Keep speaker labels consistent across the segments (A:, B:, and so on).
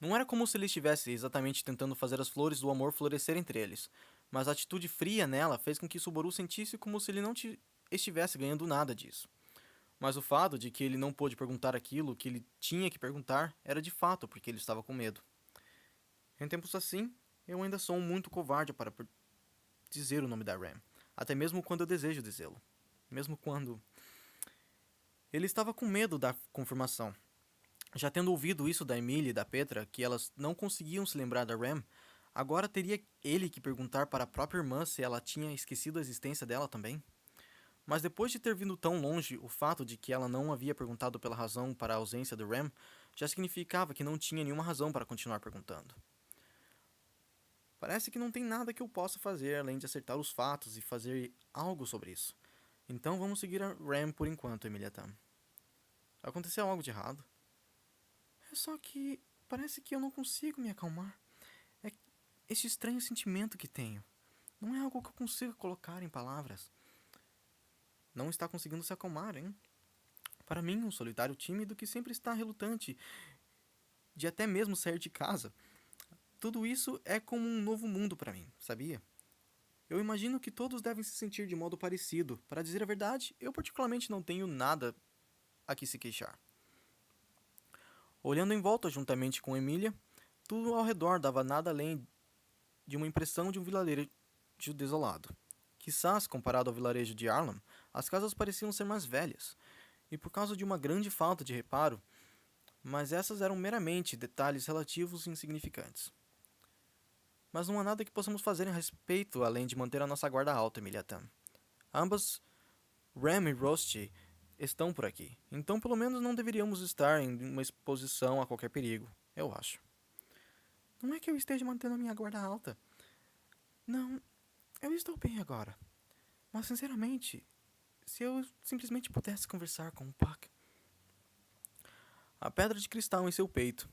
A: Não era como se ele estivesse exatamente tentando fazer as flores do amor florescer entre eles, mas a atitude fria nela fez com que Subaru sentisse como se ele não estivesse ganhando nada disso. Mas o fato de que ele não pôde perguntar aquilo que ele tinha que perguntar era de fato porque ele estava com medo. Em tempos assim, eu ainda sou muito covarde para dizer o nome da Ram, até mesmo quando eu desejo dizê-lo. Mesmo quando. Ele estava com medo da confirmação. Já tendo ouvido isso da Emily e da Petra, que elas não conseguiam se lembrar da Ram, agora teria ele que perguntar para a própria irmã se ela tinha esquecido a existência dela também? Mas depois de ter vindo tão longe, o fato de que ela não havia perguntado pela razão para a ausência do Ram já significava que não tinha nenhuma razão para continuar perguntando. Parece que não tem nada que eu possa fazer além de acertar os fatos e fazer algo sobre isso. Então vamos seguir a Ram por enquanto, Emilia Tam. Aconteceu algo de errado? É só que parece que eu não consigo me acalmar. É esse estranho sentimento que tenho. Não é algo que eu consiga colocar em palavras. Não está conseguindo se acalmar, hein? Para mim, um solitário tímido que sempre está relutante de até mesmo sair de casa. Tudo isso é como um novo mundo para mim, sabia? Eu imagino que todos devem se sentir de modo parecido. Para dizer a verdade, eu particularmente não tenho nada a que se queixar. Olhando em volta juntamente com Emília, tudo ao redor dava nada além de uma impressão de um vilarejo desolado. Quizás, comparado ao vilarejo de Harlem, as casas pareciam ser mais velhas, e por causa de uma grande falta de reparo, mas essas eram meramente detalhes relativos e insignificantes. Mas não há nada que possamos fazer a respeito além de manter a nossa guarda alta, Emilia Tam. Ambas, Ram e Rusty, estão por aqui, então pelo menos não deveríamos estar em uma exposição a qualquer perigo, eu acho. Não é que eu esteja mantendo a minha guarda alta. Não, eu estou bem agora. Mas sinceramente, se eu simplesmente pudesse conversar com o Puck. A pedra de cristal em seu peito.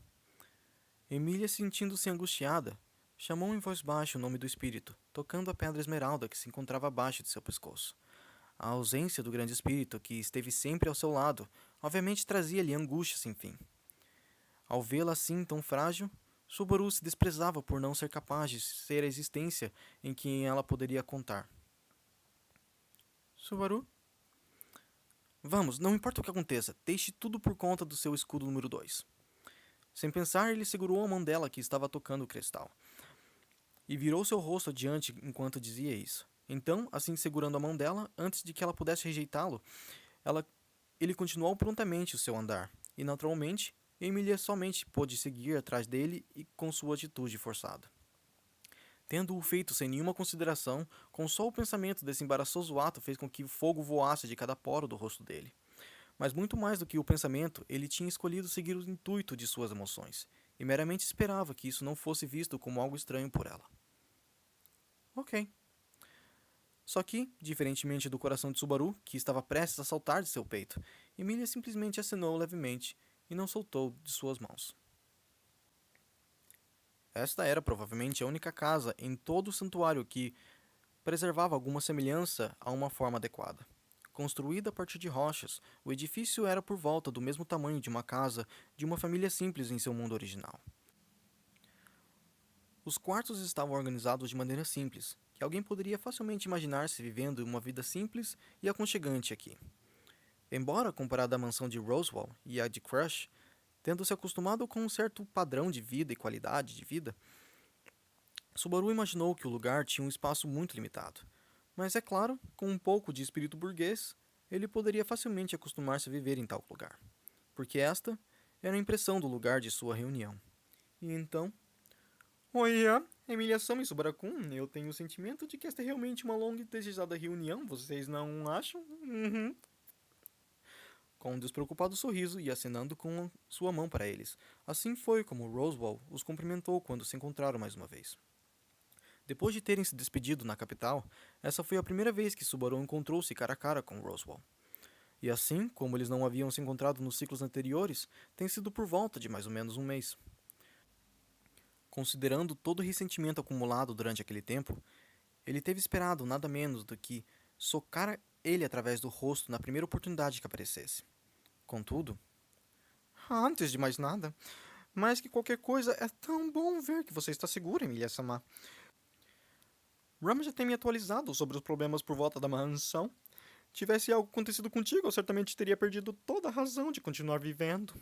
A: Emília, sentindo-se angustiada, chamou em voz baixa o nome do espírito, tocando a pedra esmeralda que se encontrava abaixo de seu pescoço. A ausência do grande espírito, que esteve sempre ao seu lado, obviamente trazia-lhe angústia sem fim. Ao vê-la assim tão frágil, Subaru se desprezava por não ser capaz de ser a existência em que ela poderia contar. Subaru? Vamos, não importa o que aconteça, deixe tudo por conta do seu escudo número 2. Sem pensar, ele segurou a mão dela que estava tocando o cristal e virou seu rosto adiante enquanto dizia isso. Então, assim segurando a mão dela, antes de que ela pudesse rejeitá-lo, ele continuou prontamente o seu andar, e naturalmente, Emília somente pôde seguir atrás dele e com sua atitude forçada. Tendo-o feito sem nenhuma consideração, com só o pensamento desse embaraçoso ato fez com que o fogo voasse de cada poro do rosto dele. Mas muito mais do que o pensamento, ele tinha escolhido seguir o intuito de suas emoções, e meramente esperava que isso não fosse visto como algo estranho por ela. Ok. Só que, diferentemente do coração de Subaru, que estava prestes a saltar de seu peito, Emília simplesmente acenou levemente e não soltou de suas mãos. Esta era provavelmente a única casa em todo o santuário que preservava alguma semelhança a uma forma adequada. Construída a partir de rochas, o edifício era por volta do mesmo tamanho de uma casa de uma família simples em seu mundo original. Os quartos estavam organizados de maneira simples, que alguém poderia facilmente imaginar-se vivendo uma vida simples e aconchegante aqui. Embora comparada à mansão de Roswell e à de Crush, tendo se acostumado com um certo padrão de vida e qualidade de vida, Subaru imaginou que o lugar tinha um espaço muito limitado. Mas é claro, com um pouco de espírito burguês, ele poderia facilmente acostumar-se a viver em tal lugar, porque esta era a impressão do lugar de sua reunião. E então... Olha, Emília Sama e Subarakun, eu tenho o sentimento de que esta é realmente uma longa e desejada reunião, vocês não acham? Uhum. Com um despreocupado sorriso e acenando com sua mão para eles. Assim foi como Roswell os cumprimentou quando se encontraram mais uma vez. Depois de terem se despedido na capital, essa foi a primeira vez que Subaru encontrou-se cara a cara com Roswell. E assim, como eles não haviam se encontrado nos ciclos anteriores, tem sido por volta de mais ou menos um mês. Considerando todo o ressentimento acumulado durante aquele tempo, ele teve esperado nada menos do que socar ele através do rosto na primeira oportunidade que aparecesse. Contudo, antes de mais nada, Mais que qualquer coisa, é tão bom ver que você está segura, Emilia-sama. Ram já tem me atualizado sobre os problemas por volta da mansão. Tivesse algo acontecido contigo, eu certamente teria perdido toda a razão de continuar vivendo.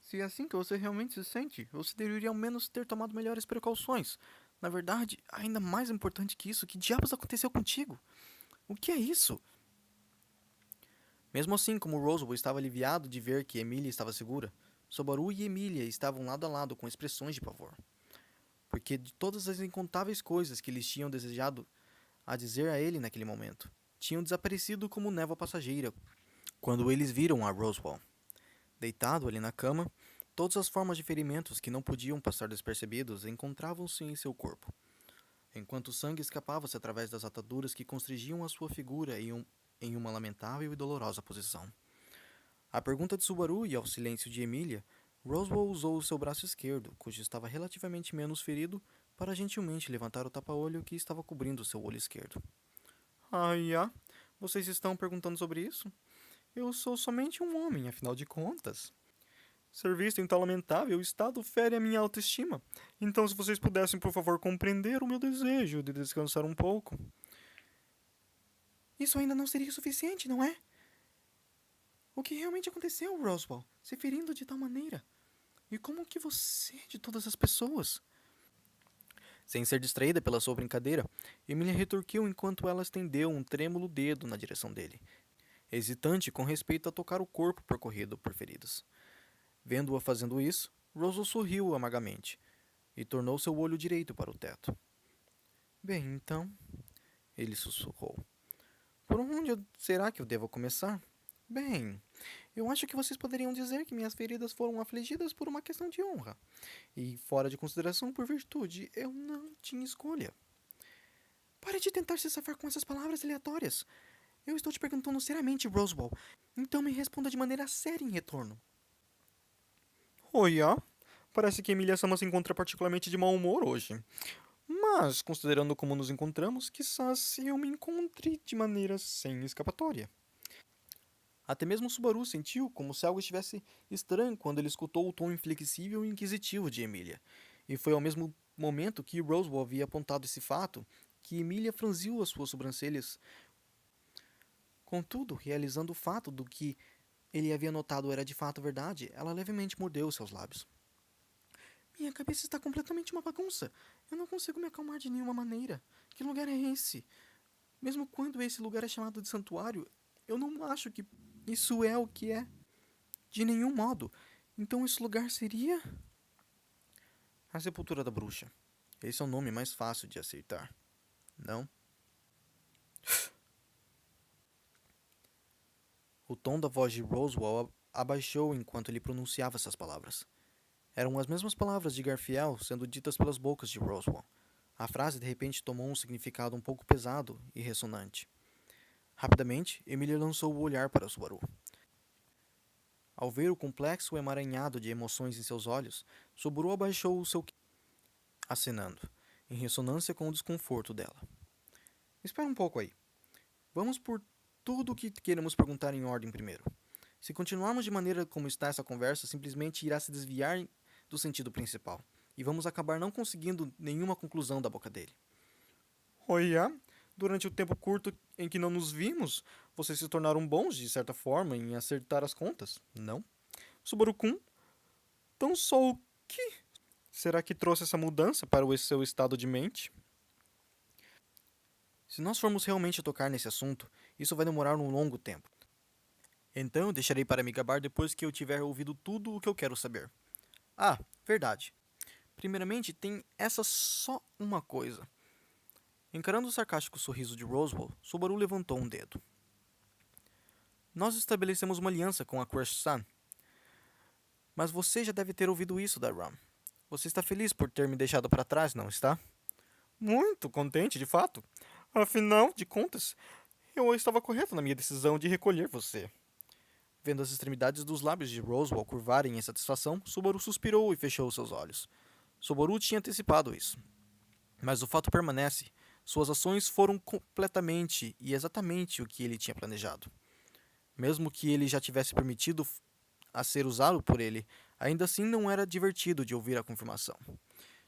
A: Se é assim que você realmente se sente, você deveria ao menos ter tomado melhores precauções. Na verdade, ainda mais importante que isso, que diabos aconteceu contigo? O que é isso? Mesmo assim, como Roswell estava aliviado de ver que Emília estava segura, Subaru e Emília estavam lado a lado com expressões de pavor. Porque de todas as incontáveis coisas que eles tinham desejado a dizer a ele naquele momento, tinham desaparecido como névoa passageira quando eles viram a Roswell. Deitado ali na cama, todas as formas de ferimentos que não podiam passar despercebidos encontravam-se em seu corpo, enquanto o sangue escapava-se através das ataduras que constringiam a sua figura em uma lamentável e dolorosa posição. À pergunta de Subaru e ao silêncio de Emília, Roswell usou o seu braço esquerdo, cujo estava relativamente menos ferido, para gentilmente levantar o tapa-olho que estava cobrindo seu olho esquerdo. Vocês estão perguntando sobre isso? Eu sou somente um homem, afinal de contas. Ser visto em tal lamentável estado fere a minha autoestima. Então, se vocês pudessem, por favor, compreender o meu desejo de descansar um pouco. Isso ainda não seria suficiente, não é? O que realmente aconteceu, Roswell? Se ferindo de tal maneira? E como que você, de todas as pessoas? Sem ser distraída pela sua brincadeira, Emília retorquiu enquanto ela estendeu um trêmulo dedo na direção dele, hesitante com respeito a tocar o corpo percorrido por feridas. Vendo-a fazendo isso, Roswell sorriu amargamente e tornou seu olho direito para o teto. Bem, então, ele sussurrou. Por onde será que eu devo começar? Bem, eu acho que vocês poderiam dizer que minhas feridas foram afligidas por uma questão de honra. E, fora de consideração por virtude, eu não tinha escolha. Pare de tentar se safar com essas palavras aleatórias. Eu estou te perguntando seriamente, Roswell. Então me responda de maneira séria em retorno. Oia, parece que Emília-sama se encontra particularmente de mau humor hoje. Mas, considerando como nos encontramos, quizás eu me encontre de maneira sem escapatória. Até mesmo Subaru sentiu como se algo estivesse estranho quando ele escutou o tom inflexível e inquisitivo de Emília. E foi ao mesmo momento que Roswell havia apontado esse fato que Emília franziu as suas sobrancelhas. Contudo, realizando o fato do que ele havia notado era de fato verdade, ela levemente mordeu seus lábios. Minha cabeça está completamente uma bagunça. Eu não consigo me acalmar de nenhuma maneira. Que lugar é esse? Mesmo quando esse lugar é chamado de santuário, eu não acho que isso é o que é. De nenhum modo. Então esse lugar seria... A Sepultura da Bruxa. Esse é o nome mais fácil de acertar. Não? O tom da voz de Roswell abaixou enquanto ele pronunciava essas palavras. Eram as mesmas palavras de Garfield sendo ditas pelas bocas de Roswell. A frase de repente tomou um significado um pouco pesado e ressonante. Rapidamente, Emília lançou o olhar para Subaru. Ao ver o complexo emaranhado de emoções em seus olhos, Subaru abaixou o seu acenando, em ressonância com o desconforto dela. Espera um pouco aí. Vamos por tudo o que queremos perguntar em ordem primeiro. Se continuarmos de maneira como está essa conversa, simplesmente irá se desviar do sentido principal, e vamos acabar não conseguindo nenhuma conclusão da boca dele. Olha, durante o tempo curto em que não nos vimos, vocês se tornaram bons, de certa forma, em acertar as contas, não? Subaru-kun, tão só o que será que trouxe essa mudança para o seu estado de mente? Se nós formos realmente tocar nesse assunto, isso vai demorar um longo tempo. Então eu deixarei para me gabar depois que eu tiver ouvido tudo o que eu quero saber. Ah, verdade. Primeiramente, tem essa só uma coisa. Encarando o sarcástico sorriso de Roswell, Subaru levantou um dedo. Nós estabelecemos uma aliança com a Crush-san. Mas você já deve ter ouvido isso da Ram. Você está feliz por ter me deixado para trás, não está? Muito contente, de fato. Afinal de contas, eu estava correto na minha decisão de recolher você. Vendo as extremidades dos lábios de Roswell curvarem em satisfação, Subaru suspirou e fechou seus olhos. Subaru tinha antecipado isso. Mas o fato permanece. Suas ações foram completamente e exatamente o que ele tinha planejado. Mesmo que ele já tivesse permitido a ser usado por ele, Ainda assim, não era divertido de ouvir a confirmação.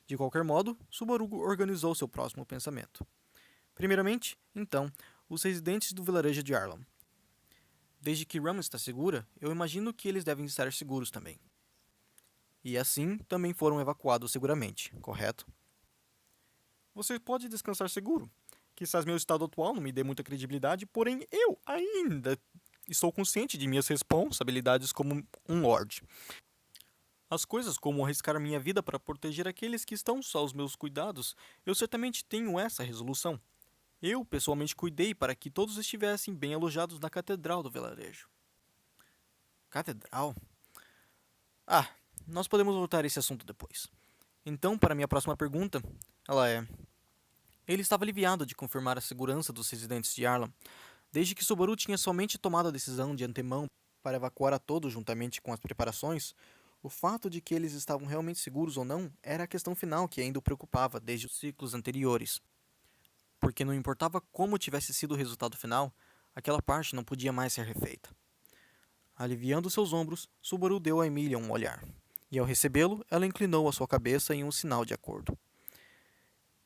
A: De qualquer modo, Subaru organizou seu próximo pensamento. Primeiramente, então, os residentes do vilarejo de Arlam. Desde que Ram está segura, eu imagino que eles devem estar seguros também. E assim, também foram evacuados seguramente, correto? Você pode descansar seguro. Quizás meu estado atual não me dê muita credibilidade, porém eu ainda estou consciente de minhas responsabilidades como um lord. As coisas como arriscar minha vida para proteger aqueles que estão só aos meus cuidados, eu certamente tenho essa resolução. Eu, pessoalmente, cuidei para que todos estivessem bem alojados na catedral do vilarejo. Catedral? Ah, nós podemos voltar a esse assunto depois. Então, para minha próxima pergunta, ela é: ele estava aliviado de confirmar a segurança dos residentes de Arlam, desde que Subaru tinha somente tomado a decisão de antemão para evacuar a todos juntamente com as preparações. O fato de que eles estavam realmente seguros ou não era a questão final que ainda o preocupava desde os ciclos anteriores. Porque não importava como tivesse sido o resultado final, aquela parte não podia mais ser refeita. Aliviando seus ombros, Subaru deu a Emília um olhar, e ao recebê-lo, ela inclinou a sua cabeça em um sinal de acordo.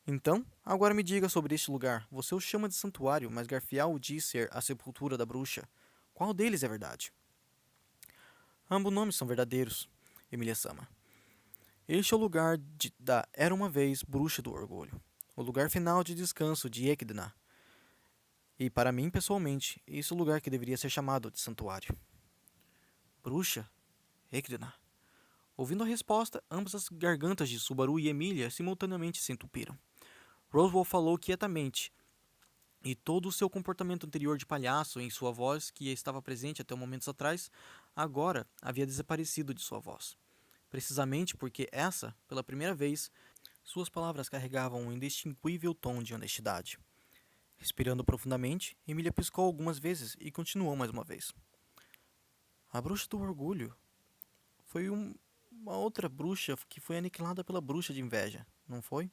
A: Então, agora me diga sobre este lugar. Você o chama de santuário, mas Garfial o diz ser a sepultura da bruxa. Qual deles é verdade? Ambos nomes são verdadeiros, Emília-sama. Este é o lugar da Era uma vez Bruxa do Orgulho, o lugar final de descanso de Equidna. E para mim, pessoalmente, esse é o lugar que deveria ser chamado de santuário. Bruxa? Equidna? Ouvindo a resposta, ambas as gargantas de Subaru e Emília simultaneamente se entupiram. Roswell falou quietamente, e todo o seu comportamento anterior de palhaço em sua voz, que estava presente até momentos atrás, agora havia desaparecido de sua voz. Precisamente porque essa, pela primeira vez, suas palavras carregavam um indistinguível tom de honestidade. Respirando profundamente, Emília piscou algumas vezes e continuou mais uma vez. A bruxa do orgulho foi uma outra bruxa que foi aniquilada pela bruxa de inveja, não foi?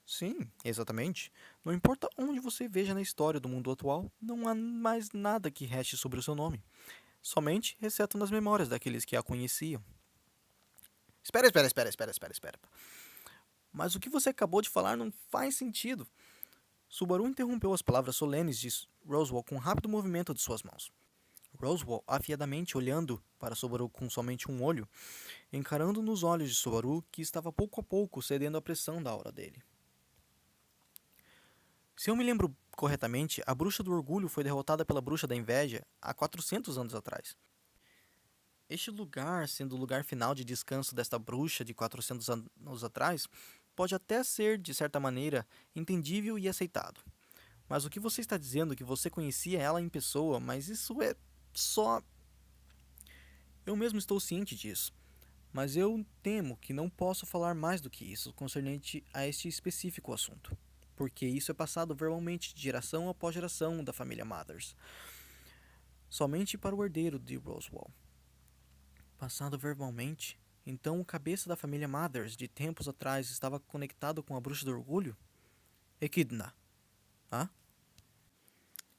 A: Sim, exatamente. Não importa onde você veja na história do mundo atual, não há mais nada que reste sobre o seu nome. Somente, exceto nas memórias daqueles que a conheciam. Espera. Mas o que você acabou de falar não faz sentido. Subaru interrompeu as palavras solenes de Roswell com um rápido movimento de suas mãos. Roswell, afiadamente olhando para Subaru com somente um olho, encarando nos olhos de Subaru, que estava pouco a pouco cedendo à pressão da aura dele. Se eu me lembro corretamente, a bruxa do orgulho foi derrotada pela bruxa da inveja há 400 anos atrás. Este lugar, sendo o lugar final de descanso desta bruxa de 400 anos atrás, pode até ser, de certa maneira, entendível e aceitado. Mas o que você está dizendo é que você conhecia ela em pessoa, mas isso é só... Eu mesmo estou ciente disso, mas eu temo que não posso falar mais do que isso concernente a este específico assunto, porque isso é passado verbalmente de geração após geração da família Mathers, somente para o herdeiro de Roswell. Passado verbalmente? Então o cabeça da família Mathers de tempos atrás estava conectado com a bruxa do orgulho? Equidna. Ah?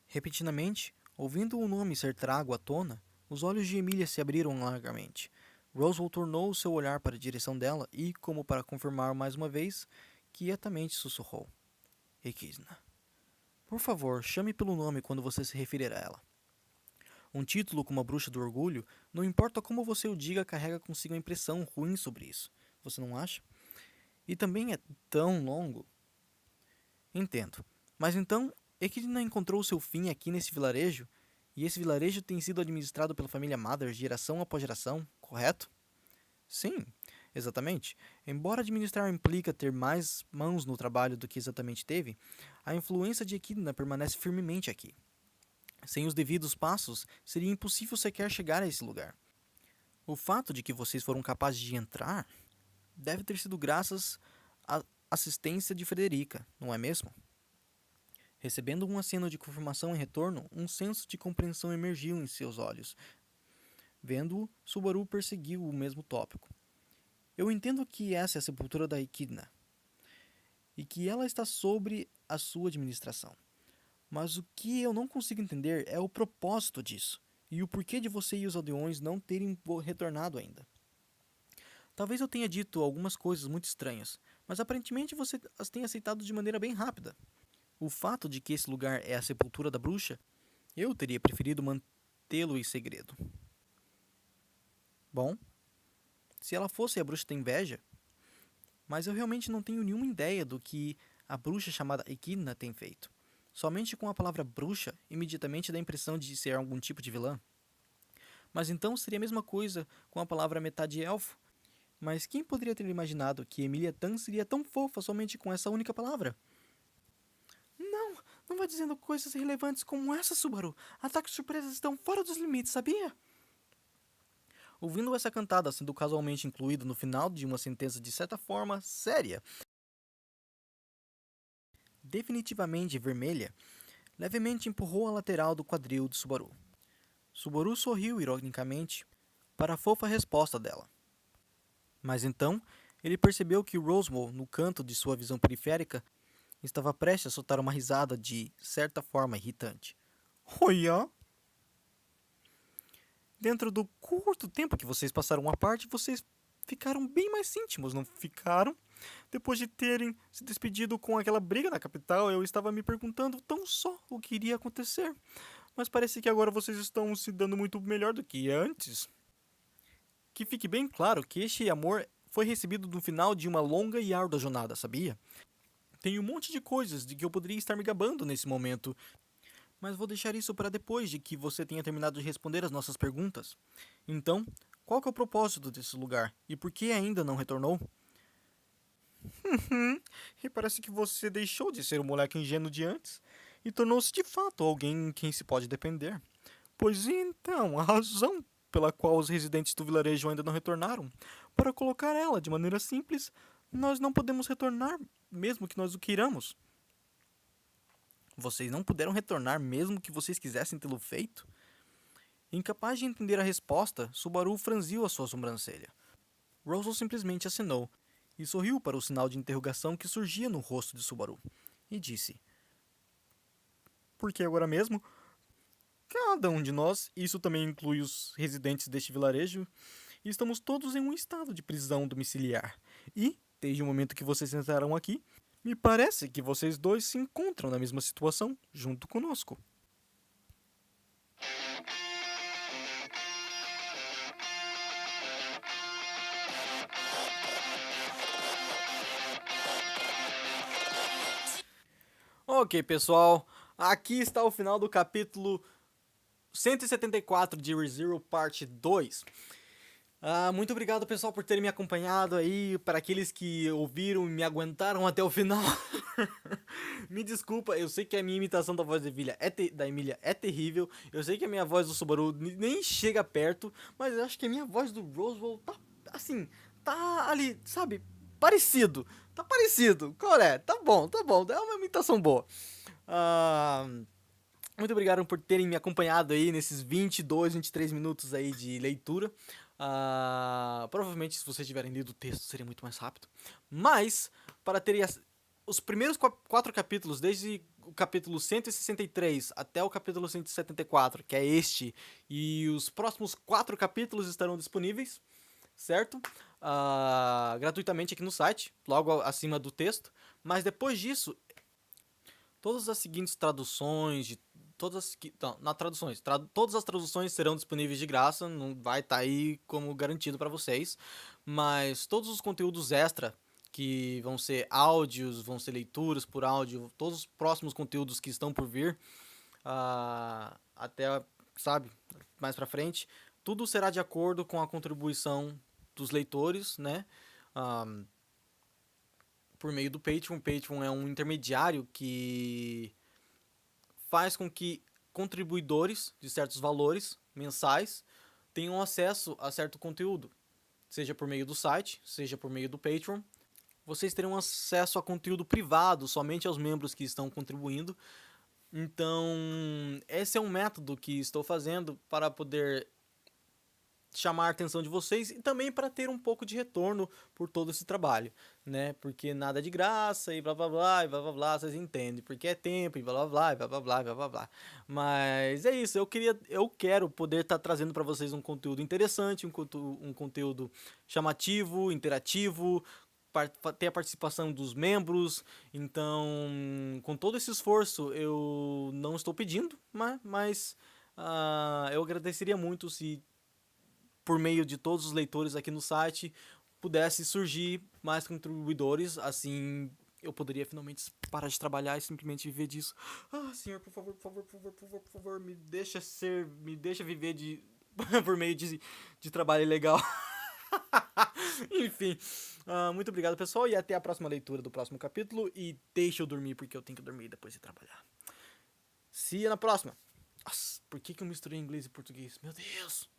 A: Repentinamente, ouvindo o nome ser trago à tona, os olhos de Emília se abriram largamente. Roswell tornou seu olhar para a direção dela e, como para confirmar mais uma vez, quietamente sussurrou. Equidna. Por favor, chame pelo nome quando você se referir a ela. Um título como a Bruxa do Orgulho, não importa como você o diga, carrega consigo uma impressão ruim sobre isso. Você não acha? E também é tão longo. Entendo. Mas então, Equidna encontrou seu fim aqui nesse vilarejo? E esse vilarejo tem sido administrado pela família Mather geração após geração, correto? Sim, exatamente. Embora administrar implica ter mais mãos no trabalho do que exatamente teve, a influência de Equidna permanece firmemente aqui. Sem os devidos passos, seria impossível sequer chegar a esse lugar. O fato de que vocês foram capazes de entrar deve ter sido graças à assistência de Frederica, não é mesmo? Recebendo um aceno de confirmação em retorno, um senso de compreensão emergiu em seus olhos. Vendo-o, Subaru perseguiu o mesmo tópico. Eu entendo que essa é a sepultura da Equidna, e que ela está sobre a sua administração. Mas o que eu não consigo entender é o propósito disso, e o porquê de você e os aldeões não terem retornado ainda. Talvez eu tenha dito algumas coisas muito estranhas, mas aparentemente você as tem aceitado de maneira bem rápida. O fato de que esse lugar é a sepultura da bruxa, eu teria preferido mantê-lo em segredo. Bom, se ela fosse a bruxa da inveja, mas eu realmente não tenho nenhuma ideia do que a bruxa chamada Equidna tem feito. Somente com a palavra bruxa, imediatamente dá a impressão de ser algum tipo de vilã. Mas então seria a mesma coisa com a palavra metade elfo. Mas quem poderia ter imaginado que Emilia Tan seria tão fofa somente com essa única palavra? Não, não vai dizendo coisas irrelevantes como essa, Subaru. Ataques surpresas estão fora dos limites, sabia? Ouvindo essa cantada sendo casualmente incluída no final de uma sentença de certa forma séria, definitivamente vermelha, levemente empurrou a lateral do quadril de Subaru. Subaru sorriu ironicamente para a fofa resposta dela. Mas então, ele percebeu que Roswell, no canto de sua visão periférica, estava prestes a soltar uma risada de certa forma irritante. Olha! Dentro do curto tempo que vocês passaram à parte, vocês ficaram bem mais íntimos, não ficaram? Depois de terem se despedido com aquela briga na capital, eu estava me perguntando tão só o que iria acontecer. Mas parece que agora vocês estão se dando muito melhor do que antes. Que fique bem claro que este amor foi recebido no final de uma longa e árdua jornada, sabia? Tem um monte de coisas de que eu poderia estar me gabando nesse momento, mas vou deixar isso para depois de que você tenha terminado de responder as nossas perguntas. Então, qual que é o propósito desse lugar e por que ainda não retornou? E parece que você deixou de ser o moleque ingênuo de antes e tornou-se de fato alguém em quem se pode depender. Pois então, a razão pela qual os residentes do vilarejo ainda não retornaram, para colocar ela de maneira simples, nós não podemos retornar mesmo que nós o queiramos. Vocês não puderam retornar mesmo que vocês quisessem tê-lo feito? Incapaz de entender a resposta, Subaru franziu a sua sobrancelha. Rosal simplesmente acenou e sorriu para o sinal de interrogação que surgia no rosto de Subaru, e disse: Por que agora mesmo? Cada um de nós, isso também inclui os residentes deste vilarejo, estamos todos em um estado de prisão domiciliar. E, desde o momento que vocês entraram aqui, me parece que vocês dois se encontram na mesma situação, junto conosco. Ok, pessoal, aqui está o final do capítulo 174 de ReZero Parte 2. Muito obrigado, pessoal, por terem me acompanhado aí. Para aqueles que ouviram e me aguentaram até o final. Me desculpa, eu sei que a minha imitação da voz da Emília é terrível. Eu sei que a minha voz do Subaru nem chega perto. Mas eu acho que a minha voz do Roswell tá assim, tá ali, sabe? Parecido. Tá parecido. Correto, tá bom, tá bom. É uma imitação boa. Ah. Muito obrigado por terem me acompanhado aí nesses 22, 23 minutos aí de leitura. Provavelmente, se vocês tiverem lido o texto, seria muito mais rápido. Mas, para terem os primeiros 4 capítulos, desde o capítulo 163 até o capítulo 174, que é este, e os próximos 4 capítulos estarão disponíveis, certo? Gratuitamente aqui no site, logo acima do texto. Mas depois disso, todas as seguintes traduções de todas as traduções serão disponíveis de graça, não vai estar aí como garantido para vocês, mas todos os conteúdos extra que vão ser áudios, vão ser leituras por áudio, todos os próximos conteúdos que estão por vir, até, sabe, mais para frente, tudo será de acordo com a contribuição dos leitores, né? Por meio do Patreon. O Patreon é um intermediário que faz com que contribuidores de certos valores mensais tenham acesso a certo conteúdo, seja por meio do site, seja por meio do Patreon. Vocês terão acesso a conteúdo privado somente aos membros que estão contribuindo. Então, esse é um método que estou fazendo para poder chamar a atenção de vocês e também para ter um pouco de retorno por todo esse trabalho, né? Porque nada de graça e blá blá blá e blá blá blá, vocês entendem, porque é tempo e blá blá blá e blá blá blá e blá blá blá. Mas é isso, eu quero poder estar trazendo para vocês um conteúdo interessante, um conteúdo chamativo, interativo, ter a participação dos membros. Então, com todo esse esforço, eu não estou pedindo, mas eu agradeceria muito se por meio de todos os leitores aqui no site, pudesse surgir mais contribuidores, assim eu poderia finalmente parar de trabalhar e simplesmente viver disso. Ah, senhor, por favor, por favor, por favor, por favor, por favor, me deixa viver de por meio de trabalho legal. Enfim, muito obrigado, pessoal, e até a próxima leitura do próximo capítulo. E deixa eu dormir, porque eu tenho que dormir depois de trabalhar. See you na próxima. Nossa, por que eu misturei inglês e português? Meu Deus!